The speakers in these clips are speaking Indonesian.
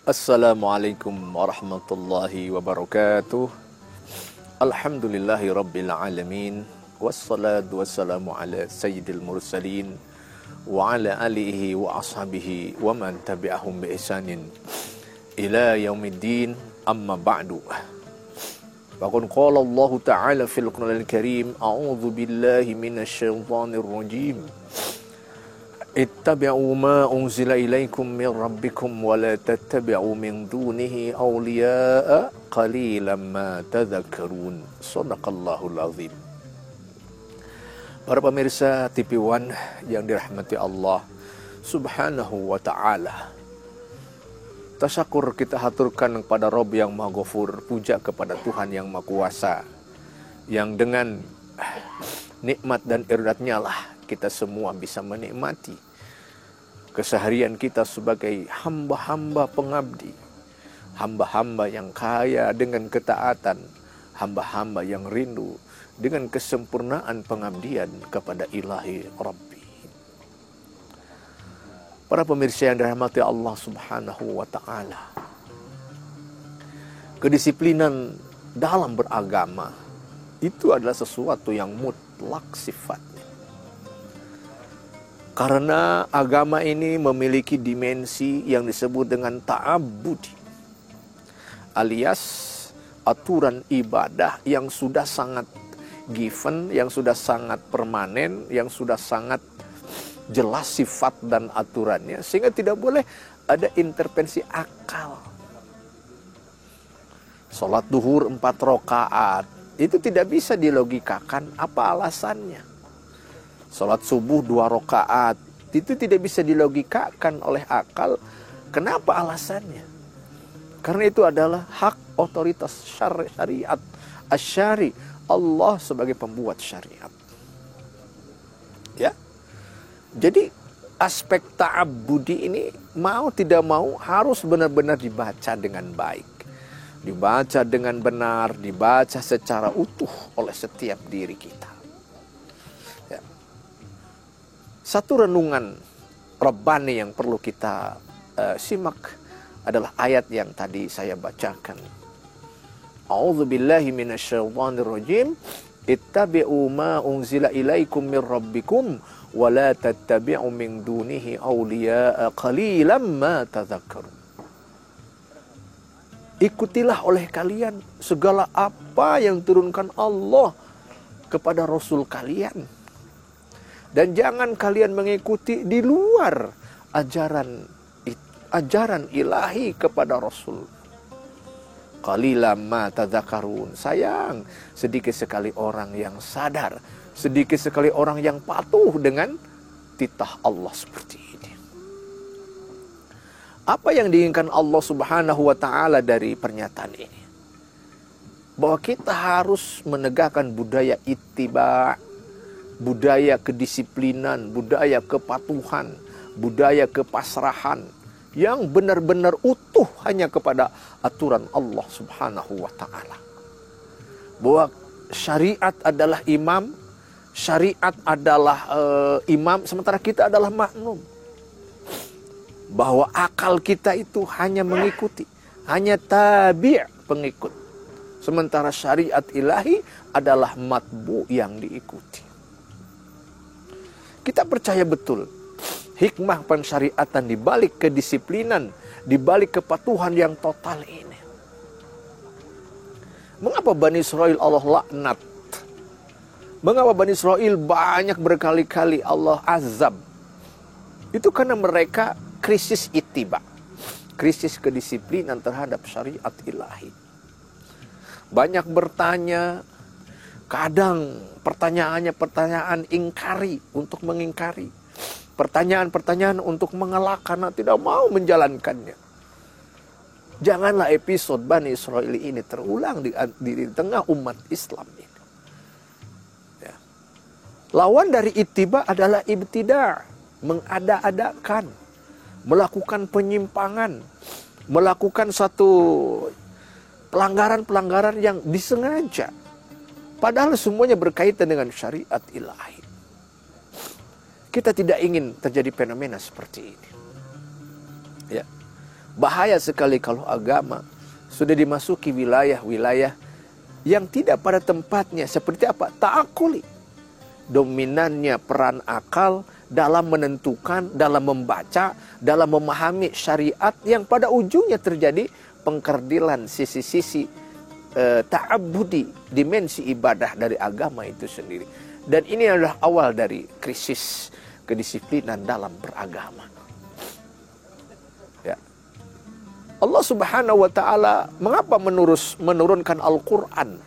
Assalamualaikum warahmatullahi wabarakatuh. Alhamdulillahi rabbil alamin. Wassalatu wassalamu ala sayyidil mursalin wa ala alihi wa ashabihi wa man tabi'ahum bi ihsanin ila yaumiddin. Amma ba'du. Faqad qala Allah ta'ala fil Qur'anil Karim, a'udzu billahi minasy syaithanir rajim. Ittabi'u ma unzila ilaikum min rabbikum wa la tattabi'u min dunihi awliya'a qalilan ma tadhakkarun. Shadaqallahul azim. Para pemirsa TV One yang dirahmati Allah Subhanahu wa ta'ala, tasyakur kita haturkan kepada Rabb yang Maha Ghafur, puja kepada Tuhan yang Maha Kuasa, yang dengan nikmat dan irdatnya lah kita semua bisa menikmati keseharian kita sebagai hamba-hamba pengabdi, hamba-hamba yang kaya dengan ketaatan, hamba-hamba yang rindu dengan kesempurnaan pengabdian kepada Ilahi Rabbi. Para pemirsa yang dirahmati Allah Subhanahu wa ta'ala, kedisiplinan dalam beragama itu adalah sesuatu yang mutlak sifatnya. Karena agama ini memiliki dimensi yang disebut dengan ta'abbudi, alias aturan ibadah yang sudah sangat given, yang sudah sangat permanen, yang sudah sangat jelas sifat dan aturannya, sehingga tidak boleh ada intervensi akal. Sholat duhur 4 rakaat itu tidak bisa dilogikakan apa alasannya. Sholat subuh 2 rakaat itu tidak bisa dilogikakan oleh akal. Kenapa alasannya? Karena itu adalah hak otoritas syariat, asyari, Allah sebagai pembuat syariat. Ya. Jadi aspek ta'abbudi ini mau tidak mau harus benar-benar dibaca dengan baik, dibaca dengan benar, dibaca secara utuh oleh setiap diri kita. Ya. Satu renungan Rabbani yang perlu kita simak adalah ayat yang tadi saya bacakan. A'udzu billahi minasyaitonir rajim. Ittabi'u ma unzila ilaikum min rabbikum wa la tattabi'u min dunihi awliya'a qalilan ma tadhakkarun. Ikutilah oleh kalian segala apa yang turunkan Allah kepada Rasul kalian. Dan jangan kalian mengikuti di luar ajaran ilahi kepada Rasul. Qalilan ma tadzakarun. Sayang, sedikit sekali orang yang sadar, sedikit sekali orang yang patuh dengan titah Allah seperti ini. Apa yang diinginkan Allah Subhanahu wa ta'ala dari pernyataan ini? Bahwa kita harus menegakkan budaya ittiba', budaya kedisiplinan, budaya kepatuhan, budaya kepasrahan yang benar-benar utuh hanya kepada aturan Allah Subhanahu wa ta'ala. Bahwa syariat adalah imam, syariat adalah imam, sementara kita adalah makmum. Bahwa akal kita itu hanya mengikuti, hanya tabi' pengikut. Sementara syariat ilahi adalah matbu' yang diikuti. Kita percaya betul hikmah pensyariatan di balik kedisiplinan, di balik kepatuhan yang total ini. Mengapa Bani Israel Allah laknat? Mengapa Bani Israel banyak berkali-kali Allah azab? Itu karena mereka krisis ittiba, krisis kedisiplinan terhadap syariat ilahi. Banyak bertanya, kadang pertanyaannya pertanyaan ingkari, untuk mengingkari. Pertanyaan-pertanyaan untuk mengelak karena tidak mau menjalankannya. Janganlah episode Bani Israel ini terulang di tengah umat Islam ini. Ya. Lawan dari ittiba adalah ibtida', mengada-adakan, melakukan penyimpangan, melakukan satu pelanggaran-pelanggaran yang disengaja. Padahal semuanya berkaitan dengan syariat ilahi. Kita tidak ingin terjadi fenomena seperti ini. Ya. Bahaya sekali kalau agama sudah dimasuki wilayah-wilayah yang tidak pada tempatnya. Seperti apa? Ta'akuli. Dominannya peran akal dalam menentukan, dalam membaca, dalam memahami syariat yang pada ujungnya terjadi pengkerdilan sisi-sisi ta'abudi, dimensi ibadah dari agama itu sendiri. Dan ini adalah awal dari krisis kedisiplinan dalam beragama. Ya. Allah Subhanahu wa taala mengapa menurunkan Al-Qur'an?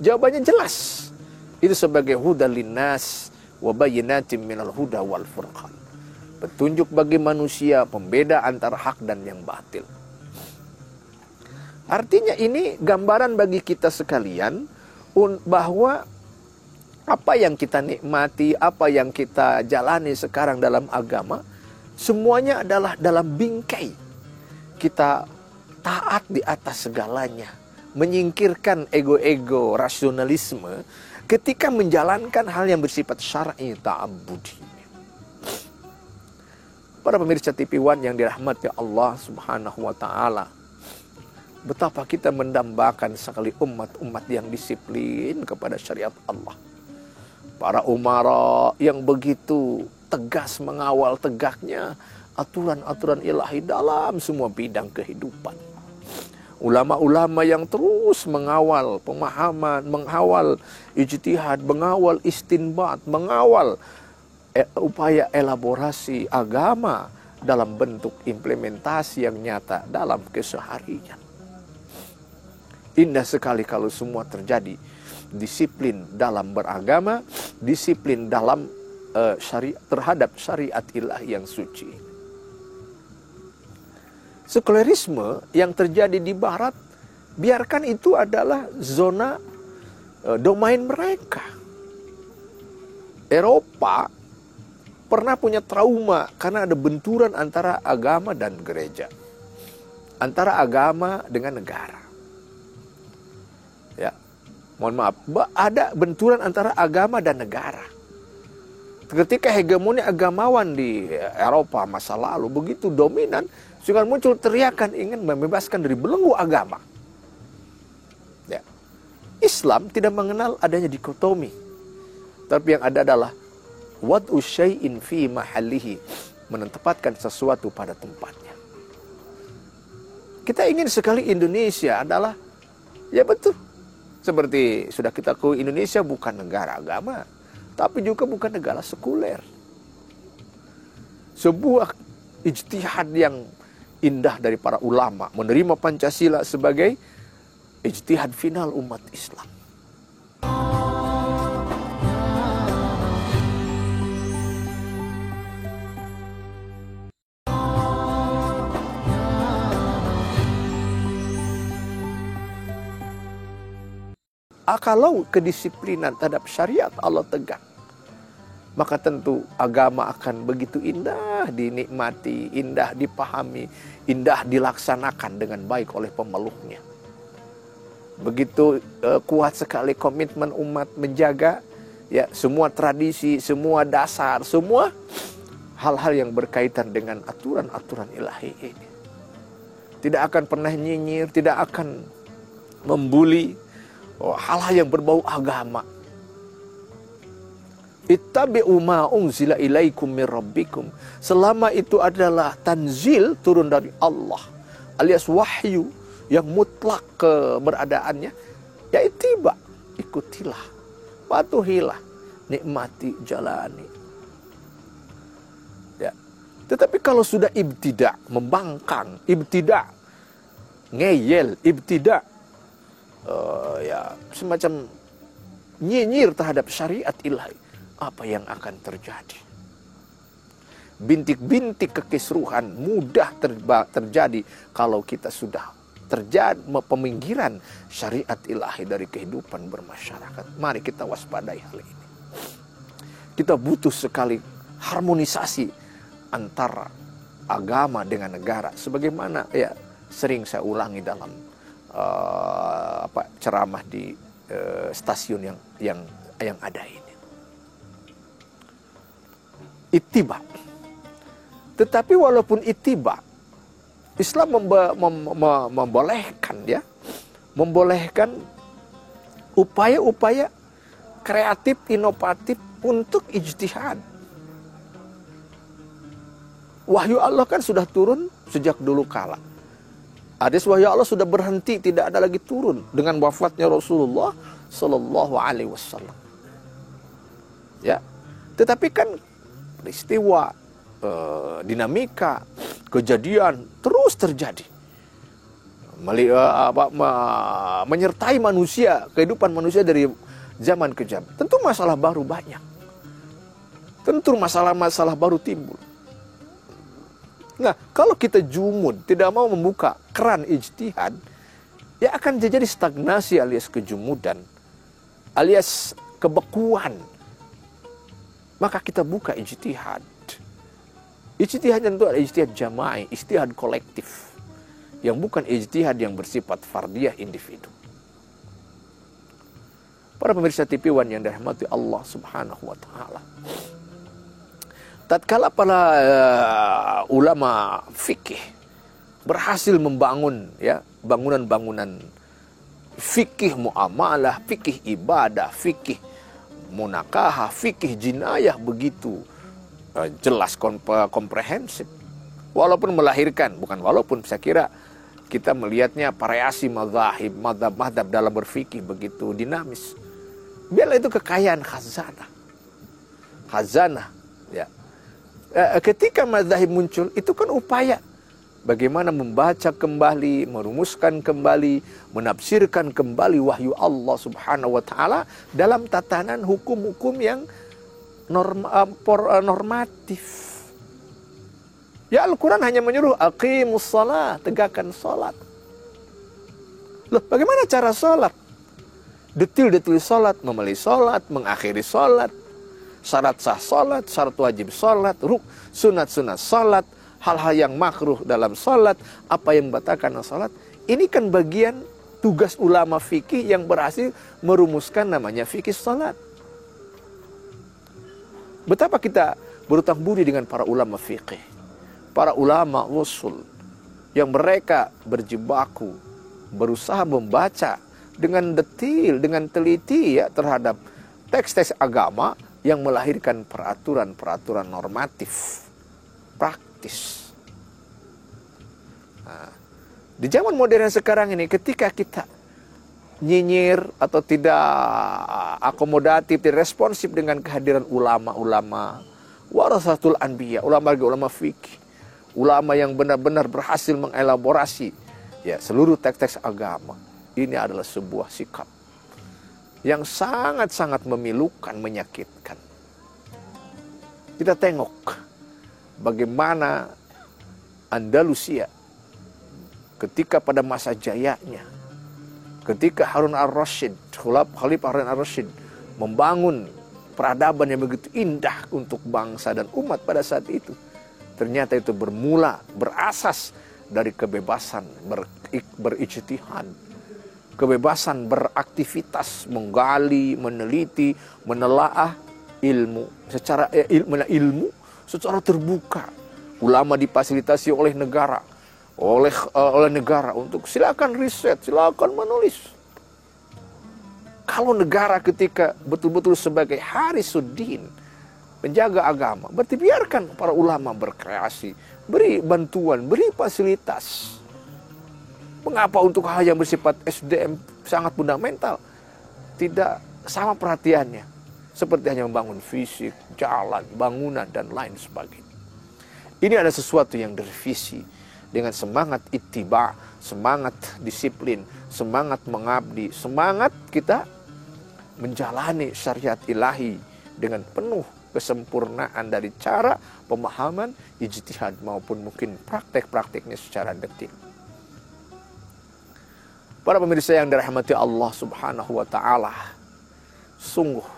Jawabannya jelas. Itu sebagai hudal linnas wa bayyinatin minal huda wal furqan. Petunjuk bagi manusia, pembeda antara hak dan yang batil. Artinya ini gambaran bagi kita sekalian bahwa apa yang kita nikmati, apa yang kita jalani sekarang dalam agama, semuanya adalah dalam bingkai. Kita taat di atas segalanya, menyingkirkan ego-ego, rasionalisme, ketika menjalankan hal yang bersifat syar'i ta'abbudi. Para pemirsa TV One yang dirahmati Allah Subhanahu wa taala, betapa kita mendambakan sekali umat-umat yang disiplin kepada syariat Allah. Para umara yang begitu tegas mengawal tegaknya aturan-aturan ilahi dalam semua bidang kehidupan. Ulama-ulama yang terus mengawal pemahaman, mengawal ijtihad, mengawal istinbat, mengawal upaya elaborasi agama dalam bentuk implementasi yang nyata dalam keseharian. Indah sekali kalau semua terjadi. Disiplin dalam beragama, disiplin dalam terhadap syariat ilahi yang suci. Sekulerisme yang terjadi di barat, biarkan itu adalah zona domain mereka. Eropa pernah punya trauma karena ada benturan antara agama dan gereja, antara agama dengan negara. Ya, mohon maaf, ada benturan antara agama dan negara. Ketika hegemoni agamawan di Eropa masa lalu begitu dominan, sehingga muncul teriakan ingin membebaskan dari belenggu agama. Ya. Islam tidak mengenal adanya dikotomi, tapi yang ada adalah wad'u syai'in fi mahallihi, menempatkan sesuatu pada tempatnya. Kita ingin sekali Indonesia adalah, ya betul, seperti sudah kita ketahui, Indonesia bukan negara agama, tapi juga bukan negara sekuler. Sebuah ijtihad yang indah dari para ulama menerima Pancasila sebagai ijtihad final umat Islam. Kalau kedisiplinan terhadap syariat Allah tegak, maka tentu agama akan begitu indah dinikmati, indah dipahami, indah dilaksanakan dengan baik oleh pemeluknya. Begitu kuat sekali komitmen umat menjaga ya semua tradisi, semua dasar, semua hal-hal yang berkaitan dengan aturan-aturan ilahi ini. Tidak akan pernah nyinyir, tidak akan membuli hal-hal yang berbau agama. Ittabi'u ma unzila ilaikum mir rabbikum. Selama itu adalah tanzil turun dari Allah, alias wahyu yang mutlak keberadaannya, ya ittiba, ikutilah, patuhilah, nikmati, jalani. Ya. Tetapi kalau sudah ibtidak, membangkang, ibtidak, ngeyel, ibtidak, ya semacam nyinyir terhadap syariat ilahi, apa yang akan terjadi? Bintik-bintik kekisruhan mudah terjadi kalau kita sudah terjadi peminggiran syariat ilahi dari kehidupan bermasyarakat. Mari kita waspadai hal ini. Kita butuh sekali harmonisasi antara agama dengan negara. Sebagaimana ya sering saya ulangi dalam ceramah di stasiun yang ada ini. Ittiba. Tetapi walaupun ittiba, Islam membolehkan ya, membolehkan upaya-upaya kreatif, inovatif untuk ijtihad. Wahyu Allah kan sudah turun sejak dulu kala. Hadis wahyu Allah sudah berhenti, tidak ada lagi turun dengan wafatnya Rasulullah Sallallahu Alaihi Wasallam. Ya, tetapi kan peristiwa, dinamika, kejadian terus terjadi, menyertai manusia, kehidupan manusia dari zaman ke zaman. Tentu masalah baru banyak, tentu masalah-masalah baru timbul. Nah, kalau kita jumud, tidak mau membuka keran ijtihad, ya akan terjadi stagnasi alias kejumudan, alias kebekuan. Maka kita buka ijtihad. Ijtihad tentu ada ijtihad jama'i, ijtihad kolektif, yang bukan ijtihad yang bersifat fardiyah individu. Para pemirsa TV One yang dirahmati Allah Subhanahu wa Ta'ala, tatkala para ulama fikih berhasil membangun ya bangunan-bangunan fikih muamalah, fikih ibadah, fikih munakahah, fikih jinayah begitu jelas, komprehensif, walaupun melahirkan, bukan walaupun, saya kira kita melihatnya variasi mazhab dalam berfikih begitu dinamis. Biarlah itu kekayaan khazanah ya. Ketika mazhab muncul, itu kan upaya bagaimana membaca kembali, merumuskan kembali, menafsirkan kembali wahyu Allah Subhanahu wa Ta'ala dalam tatanan hukum-hukum yang normatif. Ya, Al-Quran hanya menyuruh aqimus shalah, tegakkan salat. Loh, bagaimana cara salat? Detil-detil salat, memulai salat, mengakhiri salat, syarat sah salat, syarat wajib salat, sunat-sunat salat, hal-hal yang makruh dalam salat, apa yang membatalkan salat. Ini kan bagian tugas ulama fikih yang berhasil merumuskan namanya fikih salat. Betapa kita berutang budi dengan para ulama fikih, para ulama usul, yang mereka berjibaku, berusaha membaca dengan detil, dengan teliti ya terhadap teks-teks agama yang melahirkan peraturan-peraturan normatif, praktis. Nah, di zaman modern sekarang ini, ketika kita nyinyir atau tidak akomodatif, tidak responsif dengan kehadiran ulama-ulama warasatul anbiya, ulama fikih, ulama yang benar-benar berhasil mengelaborasi ya seluruh teks-teks agama, ini adalah sebuah sikap yang sangat-sangat memilukan, menyakitkan. Kita tengok bagaimana Andalusia ketika pada masa jayanya, ketika Harun al-Rasyid, Khalifah Harun al-Rasyid membangun peradaban yang begitu indah untuk bangsa dan umat pada saat itu. Ternyata itu berasas dari kebebasan berijtihad, kebebasan beraktivitas, menggali, meneliti, menelaah ilmu secara terbuka. Ulama difasilitasi oleh negara, oleh negara untuk silakan riset, silakan menulis. Kalau negara ketika betul-betul sebagai harisuddin, penjaga agama, berarti biarkan para ulama berkreasi, beri bantuan, beri fasilitas. Mengapa untuk hal yang bersifat SDM sangat fundamental tidak sama perhatiannya, seperti hanya membangun fisik, jalan, bangunan, dan lain sebagainya. Ini ada sesuatu yang direvisi dengan semangat ittiba, semangat disiplin, semangat mengabdi, semangat kita menjalani syariat ilahi dengan penuh kesempurnaan dari cara pemahaman ijtihad maupun mungkin praktek-prakteknya secara detil. Para pemirsa yang dirahmati Allah Subhanahu wa Ta'ala, sungguh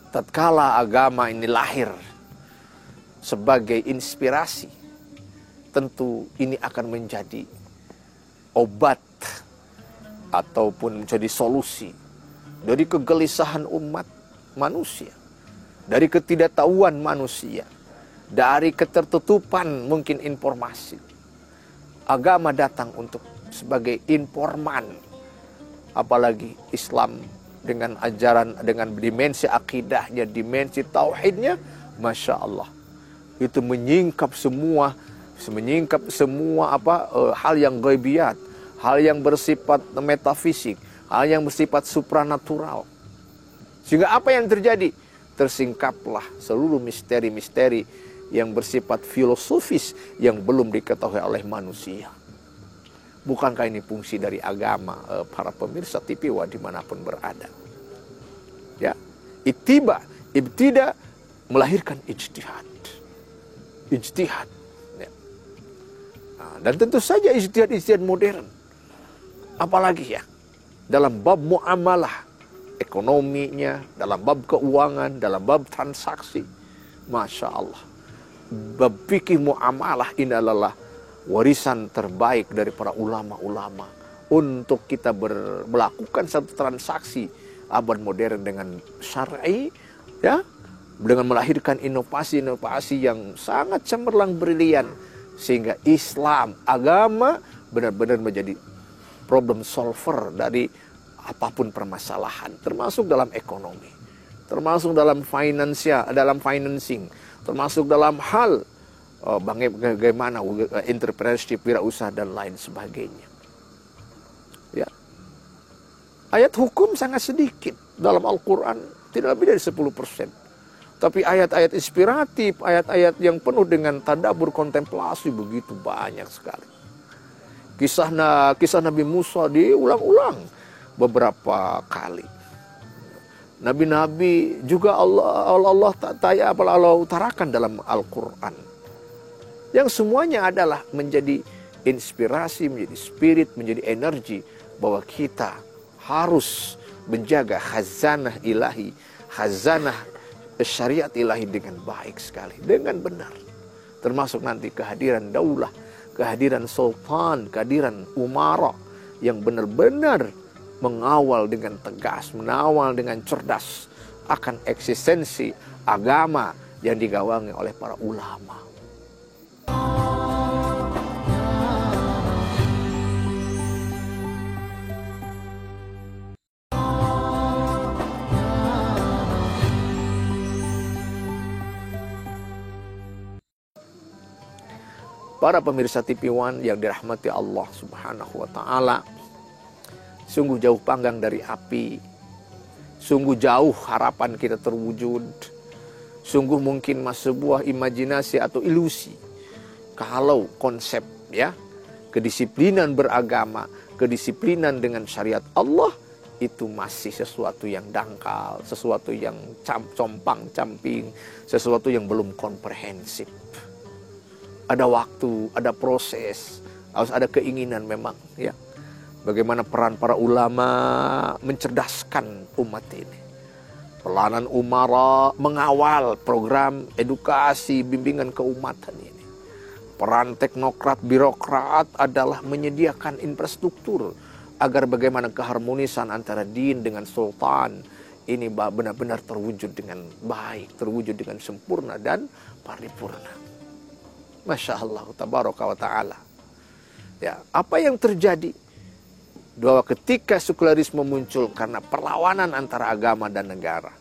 tatkala agama ini lahir sebagai inspirasi, tentu ini akan menjadi obat ataupun menjadi solusi dari kegelisahan umat manusia, dari ketidaktahuan manusia, dari ketertutupan mungkin informasi, Agama datang untuk sebagai informan. Apalagi Islam dengan ajaran, dengan dimensi akidahnya, dimensi tauhidnya, Masya Allah. Itu menyingkap semua hal yang ghaibiyat, hal yang bersifat metafisik, hal yang bersifat supranatural. Sehingga apa yang terjadi? Tersingkaplah seluruh misteri-misteri yang bersifat filosofis yang belum diketahui oleh manusia. Bukankah ini fungsi dari agama, para pemirsa TV dimanapun berada? Ya, ibtida melahirkan ijtihad. Ijtihad. Ya. Nah, dan tentu saja ijtihad modern. Apalagi ya, dalam bab muamalah, ekonominya, dalam bab keuangan, dalam bab transaksi. Masya Allah. Bab fikih muamalah ini adalah warisan terbaik dari para ulama-ulama untuk kita melakukan satu transaksi abad modern dengan syar'i, ya, dengan melahirkan inovasi-inovasi yang sangat cemerlang brilian, sehingga Islam, agama, benar-benar menjadi problem solver dari apapun permasalahan, termasuk dalam ekonomi, termasuk dalam financing, termasuk dalam hal bagaimana entrepreneurship, wirausaha dan lain sebagainya. Ya. Ayat hukum sangat sedikit dalam Al-Quran, tidak lebih dari 10%. Tapi ayat-ayat inspiratif, ayat-ayat yang penuh dengan tadabbur, kontemplasi begitu banyak sekali. Kisah Nabi Musa diulang-ulang beberapa kali. Nabi-nabi juga Allah utarakan dalam Al-Quran. Yang semuanya adalah menjadi inspirasi, menjadi spirit, menjadi energi bahwa kita harus menjaga khazanah ilahi, khazanah syariat ilahi dengan baik sekali, dengan benar. Termasuk nanti kehadiran daulah, kehadiran sultan, kehadiran umara yang benar-benar mengawal dengan tegas, mengawal dengan cerdas akan eksistensi agama yang digawangi oleh para ulama. Para pemirsa TV One yang dirahmati Allah Subhanahu wa Ta'ala, sungguh jauh panggang dari api, sungguh jauh harapan kita terwujud, sungguh mungkin sebuah imajinasi atau ilusi kalau konsep, ya, kedisiplinan beragama, kedisiplinan dengan syariat Allah itu masih sesuatu yang dangkal, sesuatu yang compang-camping, sesuatu yang belum komprehensif. Ada waktu, ada proses, harus ada keinginan memang, ya. Bagaimana peran para ulama mencerdaskan umat ini. Peranan umara mengawal program edukasi, bimbingan keumatan ini. Peran teknokrat, birokrat adalah menyediakan infrastruktur agar bagaimana keharmonisan antara din dengan sultan ini benar-benar terwujud dengan baik, terwujud dengan sempurna dan paripurna. Masya Allah, tabaraka wa ta'ala. Ya, apa yang terjadi? Bahwa ketika sekularisme muncul karena perlawanan antara agama dan negara,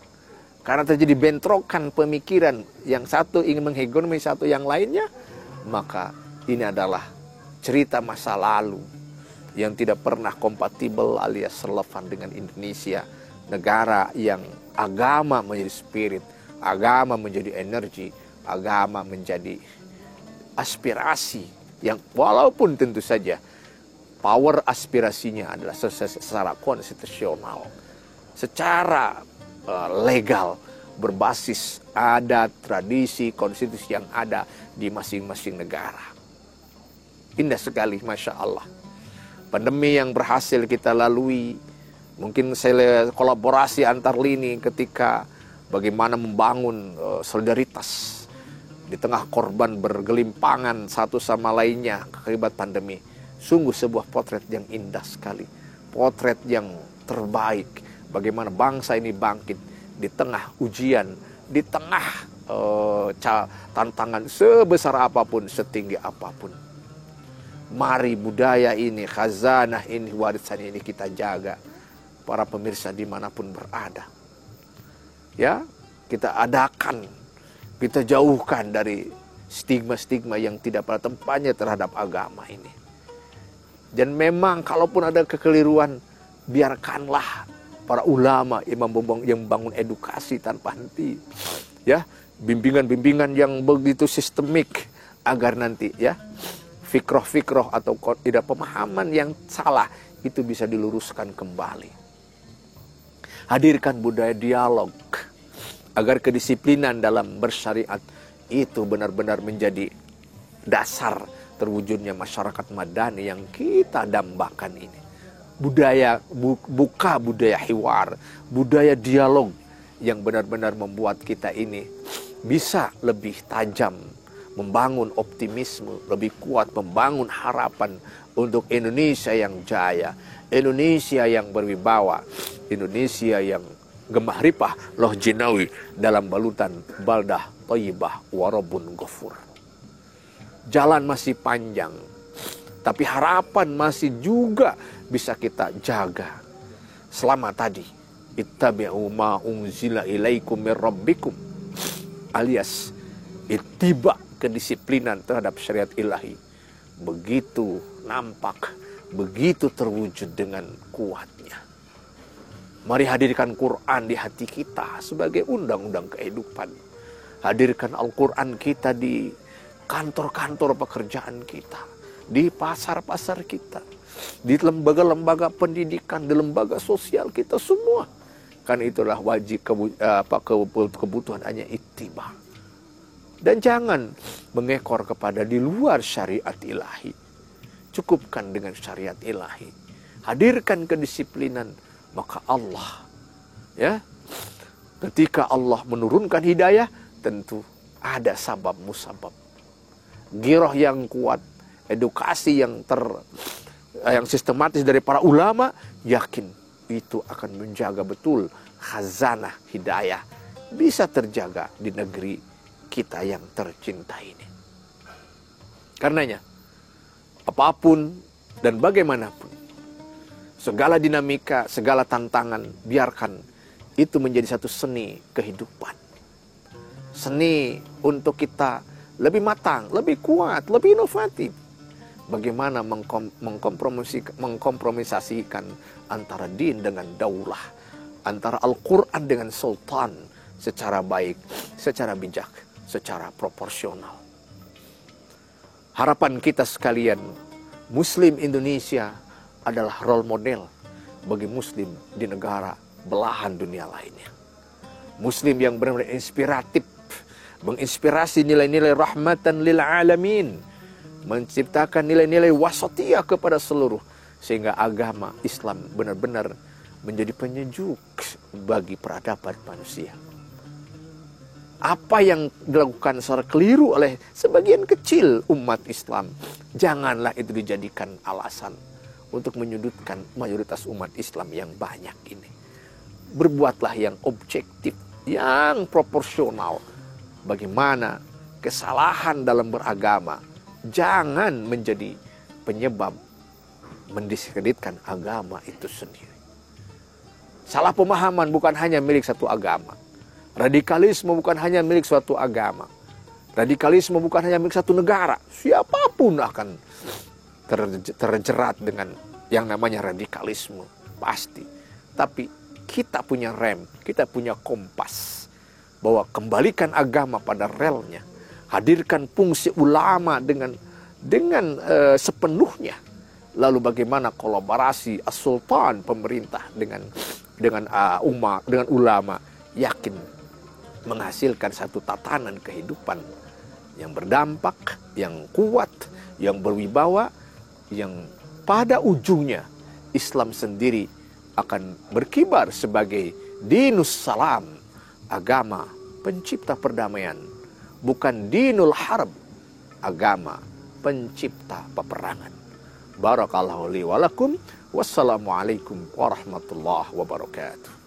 karena terjadi bentrokan pemikiran, yang satu ingin menghegemoni satu yang lainnya, maka ini adalah cerita masa lalu yang tidak pernah kompatibel alias relevan dengan Indonesia, negara yang agama menjadi spirit, agama menjadi energi, agama menjadi aspirasi yang walaupun tentu saja power aspirasinya adalah secara konstitusional, secara legal, berbasis adat, tradisi, konstitusi yang ada di masing-masing negara. Indah sekali, Masya Allah. Pandemi yang berhasil kita lalui, mungkin kolaborasi antar lini ketika bagaimana membangun solidaritas di tengah korban bergelimpangan satu sama lainnya akibat pandemi. Sungguh sebuah potret yang indah sekali. Potret yang terbaik. Bagaimana bangsa ini bangkit di tengah ujian, di tengah tantangan sebesar apapun, setinggi apapun. Mari budaya ini, khazanah ini, warisan ini kita jaga. Para pemirsa dimanapun berada. Ya, kita adakan, kita jauhkan dari stigma-stigma yang tidak pada tempatnya terhadap agama ini. Dan memang kalaupun ada kekeliruan, biarkanlah para ulama yang membangun edukasi tanpa henti. Ya, bimbingan-bimbingan yang begitu sistemik agar nanti ya fikroh-fikroh atau tidak pemahaman yang salah itu bisa diluruskan kembali. Hadirkan budaya dialog agar kedisiplinan dalam bersyariat itu benar-benar menjadi dasar terwujudnya masyarakat madani yang kita dambakan ini. Buka budaya hiwar, budaya dialog yang benar-benar membuat kita ini bisa lebih tajam, membangun optimisme, lebih kuat membangun harapan untuk Indonesia yang jaya, Indonesia yang berwibawa, Indonesia yang gemah ripah loh jinawi dalam balutan baldah thayyibah warabun ghafur. Jalan masih panjang, tapi harapan masih juga bisa kita jaga. Selama tadi, ittabi'u ma unzila ilaikum mir rabbikum, alias ittiba, kedisiplinan terhadap syariat ilahi begitu nampak, begitu terwujud dengan kuatnya. Mari hadirkan Quran di hati kita sebagai undang-undang kehidupan. Hadirkan Al-Quran kita di kantor-kantor pekerjaan kita, di pasar-pasar kita, di lembaga-lembaga pendidikan, di lembaga sosial kita semua. Kan itulah wajib kebutuhan hanya ittiba. Dan jangan mengekor kepada di luar syariat ilahi. Cukupkan dengan syariat ilahi. Hadirkan kedisiplinan, maka Allah, ya, ketika Allah menurunkan hidayah, tentu ada sabab musabab. Giroh yang kuat, edukasi yang sistematis dari para ulama, yakin itu akan menjaga betul khazanah hidayah bisa terjaga di negeri kita yang tercinta ini. Karenanya, apapun dan bagaimanapun, segala dinamika, segala tantangan, biarkan itu menjadi satu seni kehidupan. Seni untuk kita lebih matang, lebih kuat, lebih inovatif. Bagaimana mengkompromisasikan antara din dengan daulah, antara Al-Quran dengan sultan secara baik, secara bijak, secara proporsional. Harapan kita sekalian, Muslim Indonesia adalah role model bagi Muslim di negara belahan dunia lainnya. Muslim yang benar-benar inspiratif, menginspirasi nilai-nilai rahmatan lil alamin, menciptakan nilai-nilai wasatiyah kepada seluruh, sehingga agama Islam benar-benar menjadi penyejuk bagi peradaban manusia. Apa yang dilakukan secara keliru oleh sebagian kecil umat Islam, janganlah itu dijadikan alasan untuk menyudutkan mayoritas umat Islam yang banyak ini. Berbuatlah yang objektif, yang proporsional. Bagaimana kesalahan dalam beragama jangan menjadi penyebab mendiskreditkan agama itu sendiri. Salah pemahaman bukan hanya milik satu agama. Radikalisme bukan hanya milik suatu agama. Radikalisme bukan hanya milik satu negara. Siapapun akan terjerat dengan yang namanya radikalisme. Pasti. Tapi kita punya rem, kita punya kompas. Bahwa kembalikan agama pada relnya. Hadirkan fungsi ulama dengan sepenuhnya. Lalu bagaimana kolaborasi as-sultan, pemerintah dengan umat, dengan ulama, yakin menghasilkan satu tatanan kehidupan yang berdampak, yang kuat, yang berwibawa, yang pada ujungnya Islam sendiri akan berkibar sebagai dinus salam, agama pencipta perdamaian, bukan dinul harb, agama pencipta peperangan. Barakallahu li wa lakum. Wassalamualaikum warahmatullahi wabarakatuh.